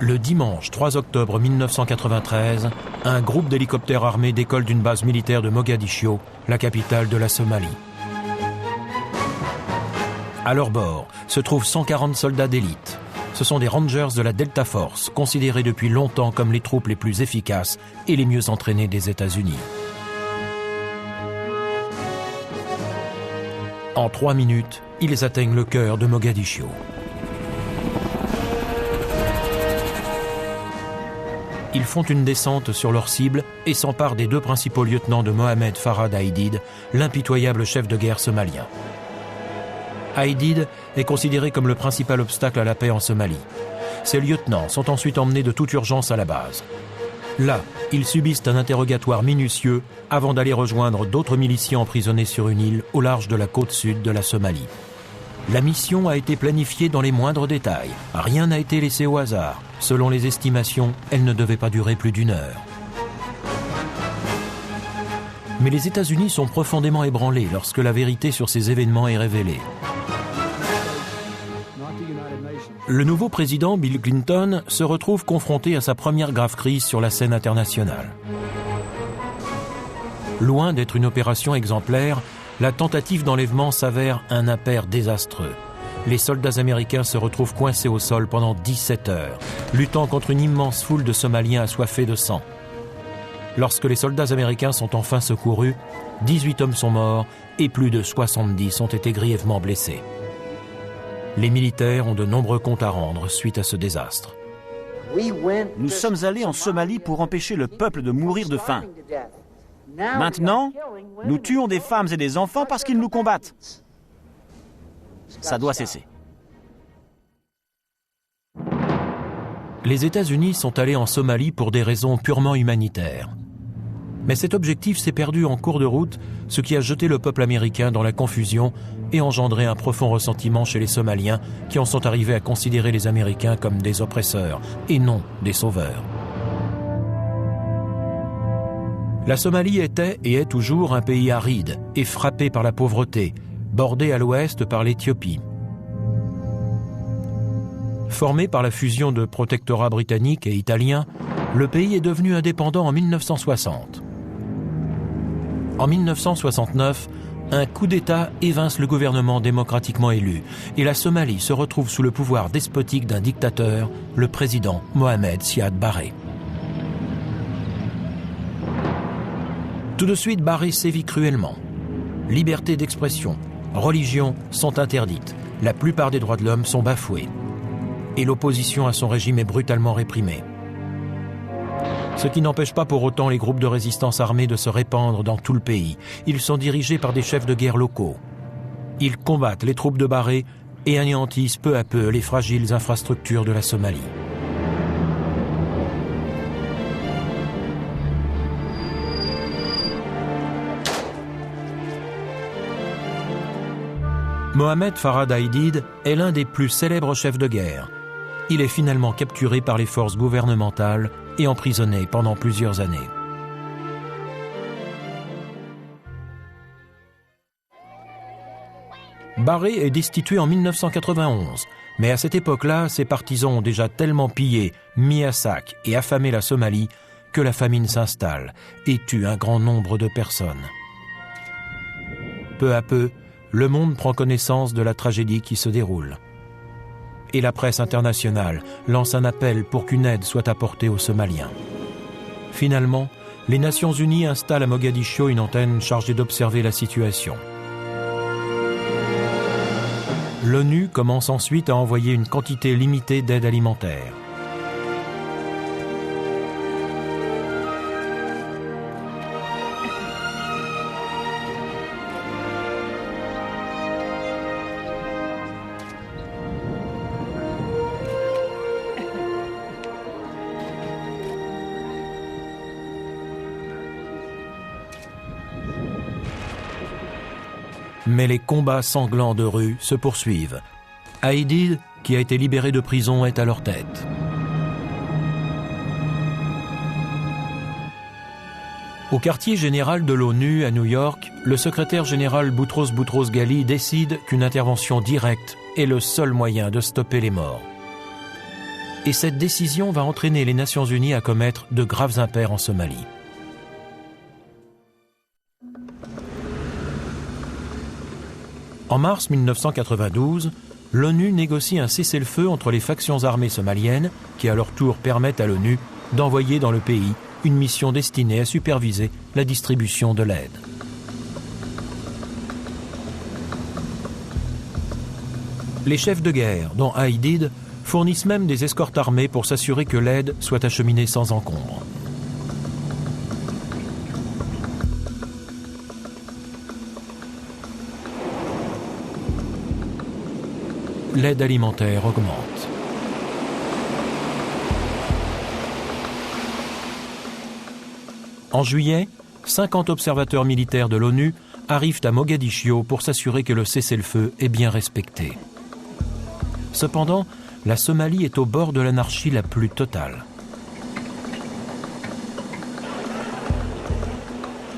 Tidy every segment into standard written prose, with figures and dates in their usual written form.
Le dimanche 3 octobre 1993, un groupe d'hélicoptères armés décolle d'une base militaire de Mogadiscio, la capitale de la Somalie. À leur bord se trouvent 140 soldats d'élite. Ce sont des Rangers de la Delta Force, considérés depuis longtemps comme les troupes les plus efficaces et les mieux entraînées des États-Unis. En 3 minutes, ils atteignent le cœur de Mogadiscio. Ils font une descente sur leur cible et s'emparent des 2 principaux lieutenants de Mohamed Farad Aidid, l'impitoyable chef de guerre somalien. Aidid est considéré comme le principal obstacle à la paix en Somalie. Ses lieutenants sont ensuite emmenés de toute urgence à la base. Là, ils subissent un interrogatoire minutieux avant d'aller rejoindre d'autres miliciens emprisonnés sur une île au large de la côte sud de la Somalie. La mission a été planifiée dans les moindres détails. Rien n'a été laissé au hasard. Selon les estimations, elle ne devait pas durer plus d'1 heure. Mais les États-Unis sont profondément ébranlés lorsque la vérité sur ces événements est révélée. Le nouveau président Bill Clinton se retrouve confronté à sa première grave crise sur la scène internationale. Loin d'être une opération exemplaire, la tentative d'enlèvement s'avère un impair désastreux. Les soldats américains se retrouvent coincés au sol pendant 17 heures, luttant contre une immense foule de Somaliens assoiffés de sang. Lorsque les soldats américains sont enfin secourus, 18 hommes sont morts et plus de 70 ont été grièvement blessés. Les militaires ont de nombreux comptes à rendre suite à ce désastre. Nous sommes allés en Somalie pour empêcher le peuple de mourir de faim. Maintenant, nous tuons des femmes et des enfants parce qu'ils nous combattent. Ça doit cesser. Les États-Unis sont allés en Somalie pour des raisons purement humanitaires. Mais cet objectif s'est perdu en cours de route, ce qui a jeté le peuple américain dans la confusion et engendré un profond ressentiment chez les Somaliens qui en sont arrivés à considérer les Américains comme des oppresseurs et non des sauveurs. La Somalie était et est toujours un pays aride et frappé par la pauvreté, bordé à l'ouest par l'Éthiopie. Formé par la fusion de protectorats britanniques et italiens, le pays est devenu indépendant en 1960. En 1969, un coup d'État évince le gouvernement démocratiquement élu et la Somalie se retrouve sous le pouvoir despotique d'un dictateur, le président Mohamed Siad Barre. Tout de suite, Barre sévit cruellement. Liberté d'expression, religion sont interdites. La plupart des droits de l'homme sont bafoués. Et l'opposition à son régime est brutalement réprimée. Ce qui n'empêche pas pour autant les groupes de résistance armés de se répandre dans tout le pays. Ils sont dirigés par des chefs de guerre locaux. Ils combattent les troupes de Barre et anéantissent peu à peu les fragiles infrastructures de la Somalie. Mohamed Farad Aidid est l'un des plus célèbres chefs de guerre. Il est finalement capturé par les forces gouvernementales et emprisonné pendant plusieurs années. Barre est destitué en 1991, mais à cette époque-là, ses partisans ont déjà tellement pillé, mis à sac et affamé la Somalie que la famine s'installe et tue un grand nombre de personnes. Peu à peu, le monde prend connaissance de la tragédie qui se déroule. Et la presse internationale lance un appel pour qu'une aide soit apportée aux Somaliens. Finalement, les Nations Unies installent à Mogadiscio une antenne chargée d'observer la situation. L'ONU commence ensuite à envoyer une quantité limitée d'aide alimentaire. Mais les combats sanglants de rue se poursuivent. Aidid, qui a été libéré de prison, est à leur tête. Au quartier général de l'ONU à New York, le secrétaire général Boutros Boutros-Ghali décide qu'une intervention directe est le seul moyen de stopper les morts. Et cette décision va entraîner les Nations Unies à commettre de graves impairs en Somalie. En mars 1992, l'ONU négocie un cessez-le-feu entre les factions armées somaliennes qui à leur tour permettent à l'ONU d'envoyer dans le pays une mission destinée à superviser la distribution de l'aide. Les chefs de guerre, dont Aidid, fournissent même des escortes armées pour s'assurer que l'aide soit acheminée sans encombre. L'aide alimentaire augmente. En juillet, 50 observateurs militaires de l'ONU arrivent à Mogadiscio pour s'assurer que le cessez-le-feu est bien respecté. Cependant, la Somalie est au bord de l'anarchie la plus totale.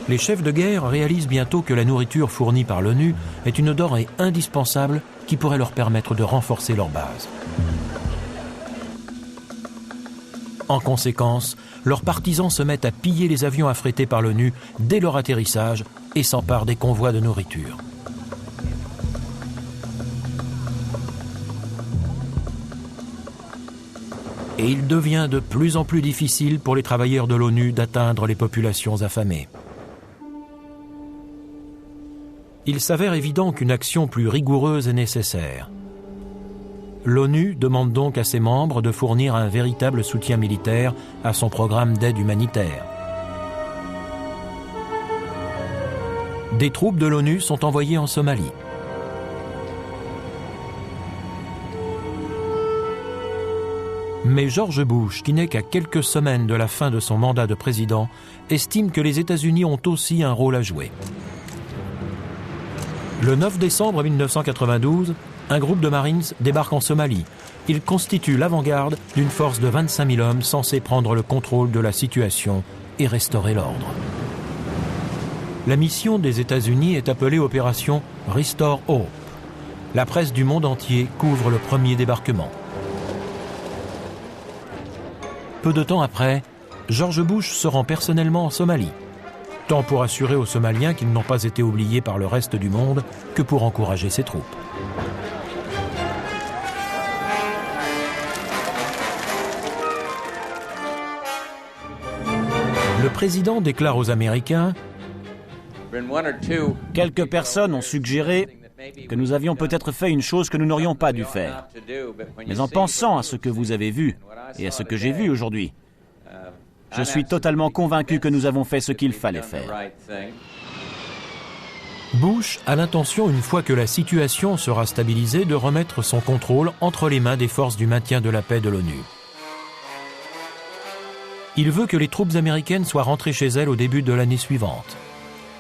Les chefs de guerre réalisent bientôt que la nourriture fournie par l'ONU est une denrée indispensable qui pourrait leur permettre de renforcer leur base. En conséquence, leurs partisans se mettent à piller les avions affrétés par l'ONU dès leur atterrissage et s'emparent des convois de nourriture. Et il devient de plus en plus difficile pour les travailleurs de l'ONU d'atteindre les populations affamées. Il s'avère évident qu'une action plus rigoureuse est nécessaire. L'ONU demande donc à ses membres de fournir un véritable soutien militaire à son programme d'aide humanitaire. Des troupes de l'ONU sont envoyées en Somalie. Mais George Bush, qui n'est qu'à quelques semaines de la fin de son mandat de président, estime que les États-Unis ont aussi un rôle à jouer. Le 9 décembre 1992, un groupe de Marines débarque en Somalie. Il constitue l'avant-garde d'une force de 25 000 hommes censés prendre le contrôle de la situation et restaurer l'ordre. La mission des États-Unis est appelée Opération Restore Hope. La presse du monde entier couvre le premier débarquement. Peu de temps après, George Bush se rend personnellement en Somalie, tant pour assurer aux Somaliens qu'ils n'ont pas été oubliés par le reste du monde que pour encourager ses troupes. Le président déclare aux Américains « Quelques personnes ont suggéré que nous avions peut-être fait une chose que nous n'aurions pas dû faire. Mais en pensant à ce que vous avez vu et à ce que j'ai vu aujourd'hui, je suis totalement convaincu que nous avons fait ce qu'il fallait faire. » Bush a l'intention, une fois que la situation sera stabilisée, de remettre son contrôle entre les mains des forces du maintien de la paix de l'ONU. Il veut que les troupes américaines soient rentrées chez elles au début de l'année suivante,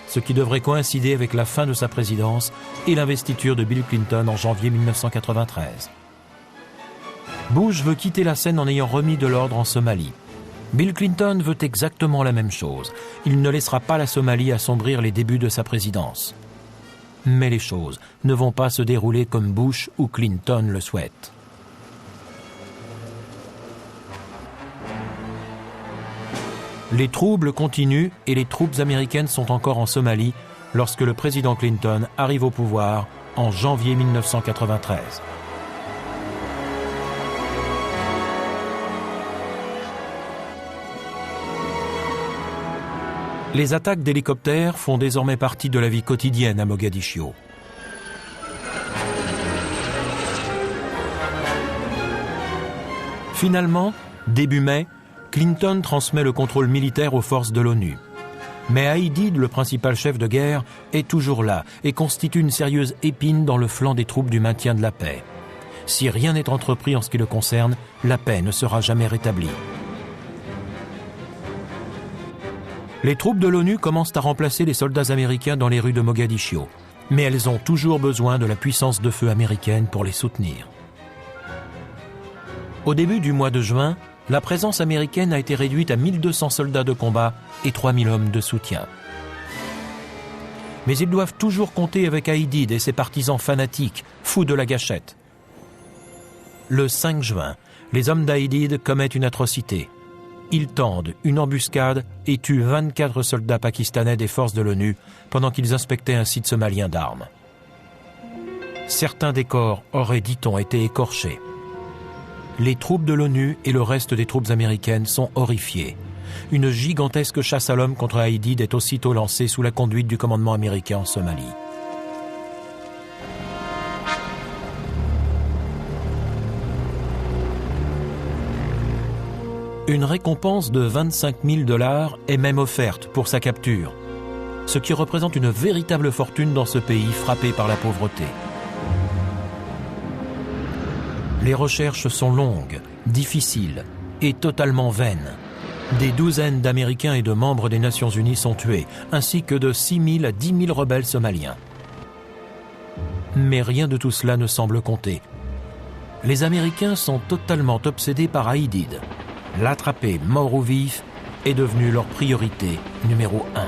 ce qui devrait coïncider avec la fin de sa présidence et l'investiture de Bill Clinton en janvier 1993. Bush veut quitter la scène en ayant remis de l'ordre en Somalie. Bill Clinton veut exactement la même chose. Il ne laissera pas la Somalie assombrir les débuts de sa présidence. Mais les choses ne vont pas se dérouler comme Bush ou Clinton le souhaitent. Les troubles continuent et les troupes américaines sont encore en Somalie lorsque le président Clinton arrive au pouvoir en janvier 1993. Les attaques d'hélicoptères font désormais partie de la vie quotidienne à Mogadiscio. Finalement, début mai, Clinton transmet le contrôle militaire aux forces de l'ONU. Mais Aidid, le principal chef de guerre, est toujours là et constitue une sérieuse épine dans le flanc des troupes du maintien de la paix. Si rien n'est entrepris en ce qui le concerne, la paix ne sera jamais rétablie. Les troupes de l'ONU commencent à remplacer les soldats américains dans les rues de Mogadiscio, mais elles ont toujours besoin de la puissance de feu américaine pour les soutenir. Au début du mois de juin, la présence américaine a été réduite à 1200 soldats de combat et 3000 hommes de soutien. Mais ils doivent toujours compter avec Aidid et ses partisans fanatiques, fous de la gâchette. Le 5 juin, les hommes d'Aidid commettent une atrocité. Ils tendent une embuscade et tuent 24 soldats pakistanais des forces de l'ONU pendant qu'ils inspectaient un site somalien d'armes. Certains des corps auraient, dit-on, été écorchés. Les troupes de l'ONU et le reste des troupes américaines sont horrifiés. Une gigantesque chasse à l'homme contre Aidid est aussitôt lancée sous la conduite du commandement américain en Somalie. Une récompense de 25 000 $ est même offerte pour sa capture, ce qui représente une véritable fortune dans ce pays frappé par la pauvreté. Les recherches sont longues, difficiles et totalement vaines. Des douzaines d'Américains et de membres des Nations Unies sont tués, ainsi que de 6 000 à 10 000 rebelles somaliens. Mais rien de tout cela ne semble compter. Les Américains sont totalement obsédés par Aidid. L'attraper mort ou vif est devenu leur priorité numéro 1.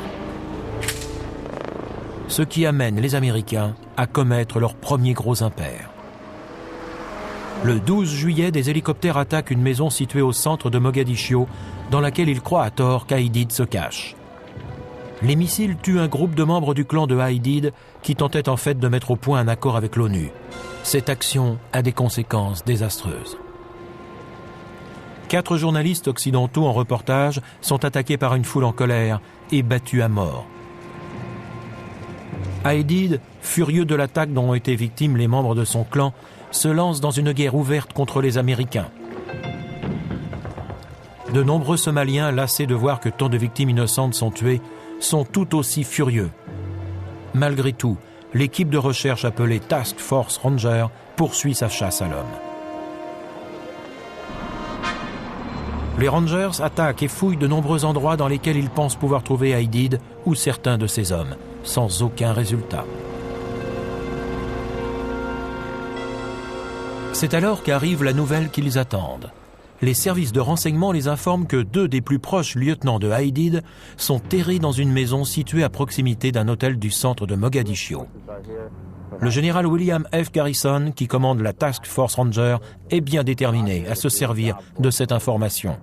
Ce qui amène les Américains à commettre leur premier gros impair. Le 12 juillet, des hélicoptères attaquent une maison située au centre de Mogadiscio, dans laquelle ils croient à tort qu'Aidid se cache. Les missiles tuent un groupe de membres du clan de Aidid qui tentait en fait de mettre au point un accord avec l'ONU. Cette action a des conséquences désastreuses. 4 journalistes occidentaux en reportage sont attaqués par une foule en colère et battus à mort. Aidid, furieux de l'attaque dont ont été victimes les membres de son clan, se lance dans une guerre ouverte contre les Américains. De nombreux Somaliens, lassés de voir que tant de victimes innocentes sont tuées, sont tout aussi furieux. Malgré tout, l'équipe de recherche appelée Task Force Ranger poursuit sa chasse à l'homme. Les Rangers attaquent et fouillent de nombreux endroits dans lesquels ils pensent pouvoir trouver Aidid ou certains de ses hommes, sans aucun résultat. C'est alors qu'arrive la nouvelle qu'ils attendent. Les services de renseignement les informent que 2 des plus proches lieutenants de Aidid sont terrés dans une maison située à proximité d'un hôtel du centre de Mogadiscio. Le général William F. Garrison, qui commande la Task Force Ranger, est bien déterminé à se servir de cette information.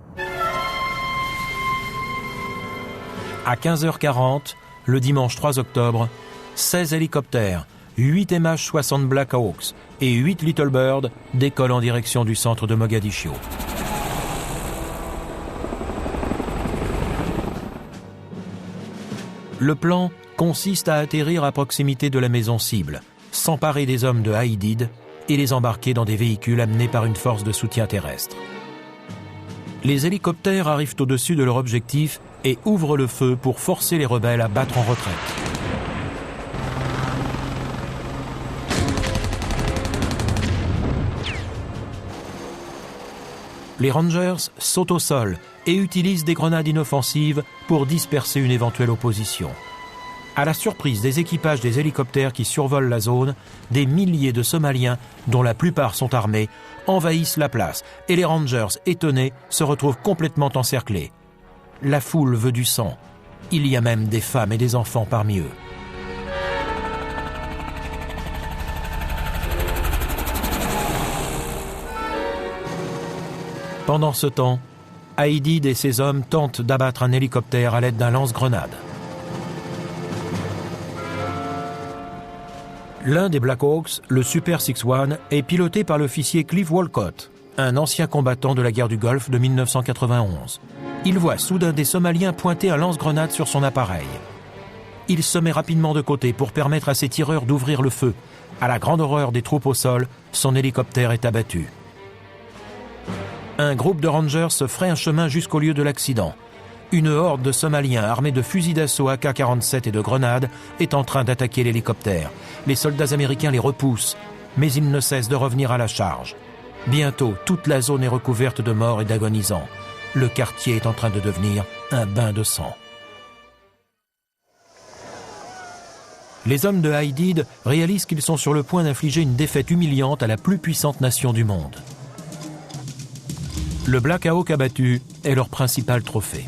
À 15h40, le dimanche 3 octobre, 16 hélicoptères, 8 MH-60 Black Hawks et 8 Little Bird décollent en direction du centre de Mogadiscio. Le plan consiste à atterrir à proximité de la maison cible, s'emparer des hommes de Aidid et les embarquer dans des véhicules amenés par une force de soutien terrestre. Les hélicoptères arrivent au-dessus de leur objectif et ouvrent le feu pour forcer les rebelles à battre en retraite. Les Rangers sautent au sol et utilisent des grenades inoffensives pour disperser une éventuelle opposition. À la surprise des équipages des hélicoptères qui survolent la zone, des milliers de Somaliens, dont la plupart sont armés, envahissent la place et les Rangers, étonnés, se retrouvent complètement encerclés. La foule veut du sang. Il y a même des femmes et des enfants parmi eux. Pendant ce temps, Aidid et ses hommes tentent d'abattre un hélicoptère à l'aide d'un lance-grenade. L'un des Black Hawks, le Super 61, est piloté par l'officier Cliff Walcott, un ancien combattant de la guerre du Golfe de 1991. Il voit soudain des Somaliens pointer un lance-grenade sur son appareil. Il se met rapidement de côté pour permettre à ses tireurs d'ouvrir le feu. À la grande horreur des troupes au sol, son hélicoptère est abattu. Un groupe de Rangers se ferait un chemin jusqu'au lieu de l'accident. Une horde de Somaliens armés de fusils d'assaut AK-47 et de grenades est en train d'attaquer l'hélicoptère. Les soldats américains les repoussent, mais ils ne cessent de revenir à la charge. Bientôt, toute la zone est recouverte de morts et d'agonisants. Le quartier est en train de devenir un bain de sang. Les hommes de Aidid réalisent qu'ils sont sur le point d'infliger une défaite humiliante à la plus puissante nation du monde. Le Black Hawk abattu est leur principal trophée.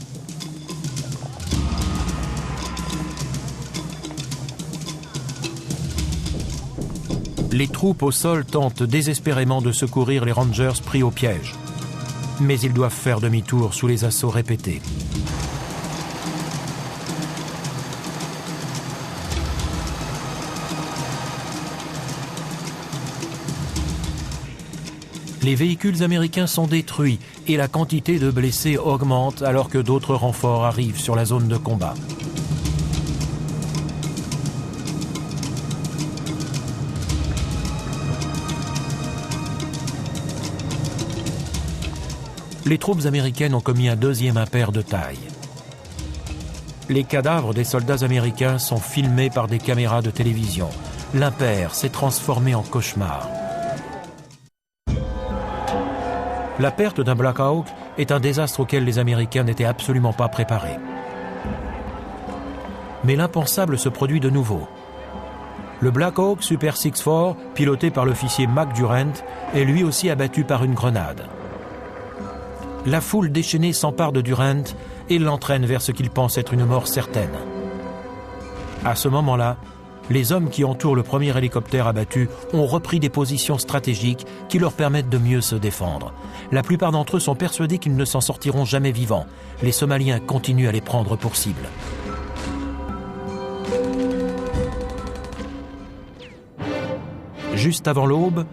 Les troupes au sol tentent désespérément de secourir les Rangers pris au piège. mais ils doivent faire demi-tour sous les assauts répétés. Les véhicules américains sont détruits et la quantité de blessés augmente alors que d'autres renforts arrivent sur la zone de combat. Les troupes américaines ont commis un deuxième impair de taille. Les cadavres des soldats américains sont filmés par des caméras de télévision. L'impair s'est transformé en cauchemar. La perte d'un Black Hawk est un désastre auquel les Américains n'étaient absolument pas préparés. Mais l'impensable se produit de nouveau. Le Black Hawk Super 6-4, piloté par l'officier Mac Durant, est lui aussi abattu par une grenade. La foule déchaînée s'empare de Durant et l'entraîne vers ce qu'il pense être une mort certaine. À ce moment-là, les hommes qui entourent le premier hélicoptère abattu ont repris des positions stratégiques qui leur permettent de mieux se défendre. La plupart d'entre eux sont persuadés qu'ils ne s'en sortiront jamais vivants. Les Somaliens continuent à les prendre pour cible. Juste avant l'aube,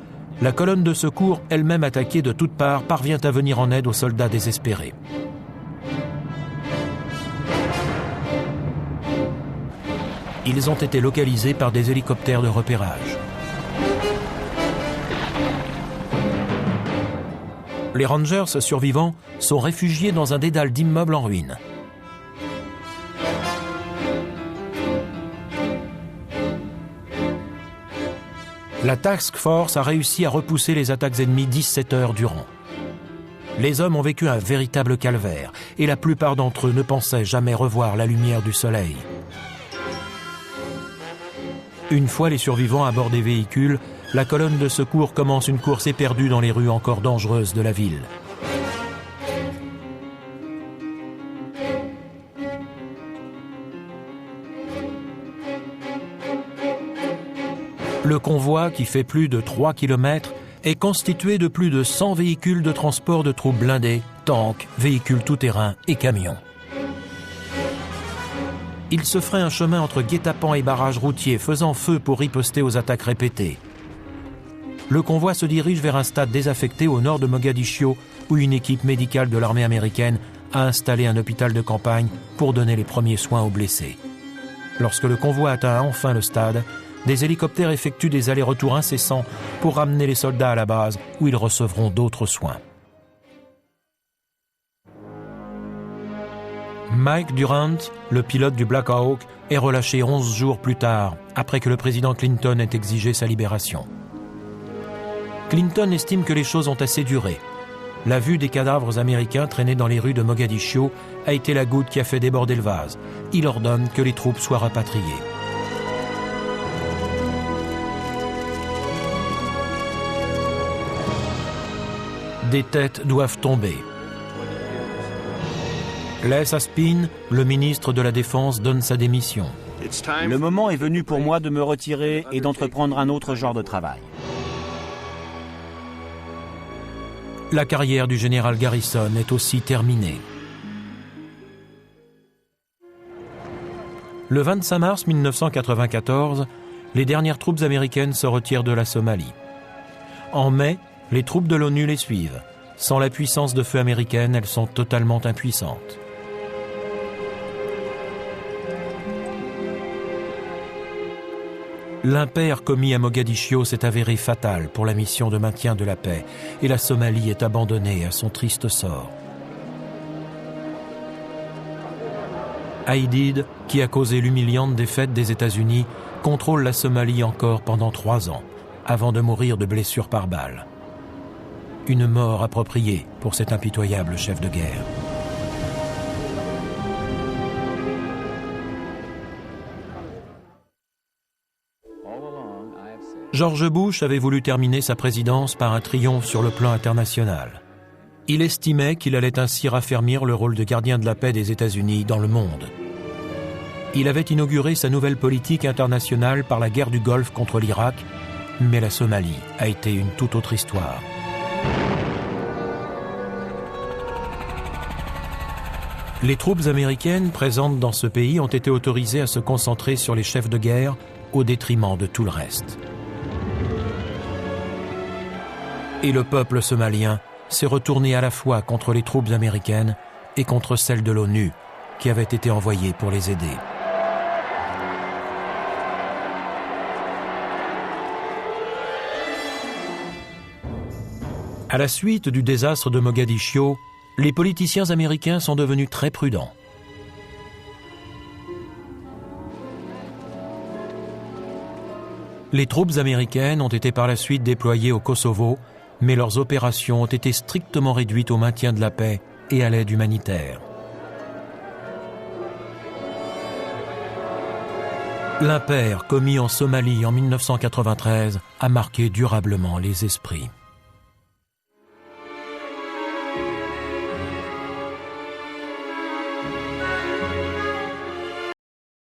la colonne de secours, elle-même attaquée de toutes parts, parvient à venir en aide aux soldats désespérés. Ils ont été localisés par des hélicoptères de repérage. Les Rangers survivants sont réfugiés dans un dédale d'immeubles en ruine. La Task Force a réussi à repousser les attaques ennemies 17 heures durant. Les hommes ont vécu un véritable calvaire et la plupart d'entre eux ne pensaient jamais revoir la lumière du soleil. Une fois les survivants à bord des véhicules, la colonne de secours commence une course éperdue dans les rues encore dangereuses de la ville. Le convoi, qui fait plus de 3 km, est constitué de plus de 100 véhicules de transport de troupes blindées, tanks, véhicules tout-terrain et camions. Il se ferait un chemin entre guet-apens et barrages routiers, faisant feu pour riposter aux attaques répétées. Le convoi se dirige vers un stade désaffecté au nord de Mogadiscio, où une équipe médicale de l'armée américaine a installé un hôpital de campagne pour donner les premiers soins aux blessés. Lorsque le convoi atteint enfin le stade, des hélicoptères effectuent des allers-retours incessants pour ramener les soldats à la base où ils recevront d'autres soins. Mike Durant, le pilote du Black Hawk, est relâché 11 jours plus tard, après que le président Clinton ait exigé sa libération. Clinton estime que les choses ont assez duré. La vue des cadavres américains traînés dans les rues de Mogadiscio a été la goutte qui a fait déborder le vase. Il ordonne que les troupes soient rapatriées. Des têtes doivent tomber. Les Aspin, le ministre de la Défense, donne sa démission. Le moment est venu pour moi de me retirer et d'entreprendre un autre genre de travail. La carrière du général Garrison est aussi terminée. Le 25 mars 1994, les dernières troupes américaines se retirent de la Somalie. En mai, les troupes de l'ONU les suivent. Sans la puissance de feu américaine, elles sont totalement impuissantes. L'impair commis à Mogadiscio s'est avéré fatal pour la mission de maintien de la paix et la Somalie est abandonnée à son triste sort. Aidid, qui a causé l'humiliante défaite des États-Unis, contrôle la Somalie encore pendant 3 ans, avant de mourir de blessures par balle. Une mort appropriée pour cet impitoyable chef de guerre. George Bush avait voulu terminer sa présidence par un triomphe sur le plan international. Il estimait qu'il allait ainsi raffermir le rôle de gardien de la paix des États-Unis dans le monde. Il avait inauguré sa nouvelle politique internationale par la guerre du Golfe contre l'Irak, mais la Somalie a été une toute autre histoire. Les troupes américaines présentes dans ce pays ont été autorisées à se concentrer sur les chefs de guerre au détriment de tout le reste. Et le peuple somalien s'est retourné à la fois contre les troupes américaines et contre celles de l'ONU qui avaient été envoyées pour les aider. À la suite du désastre de Mogadiscio, les politiciens américains sont devenus très prudents. Les troupes américaines ont été par la suite déployées au Kosovo, mais leurs opérations ont été strictement réduites au maintien de la paix et à l'aide humanitaire. L'impair commis en Somalie en 1993 a marqué durablement les esprits.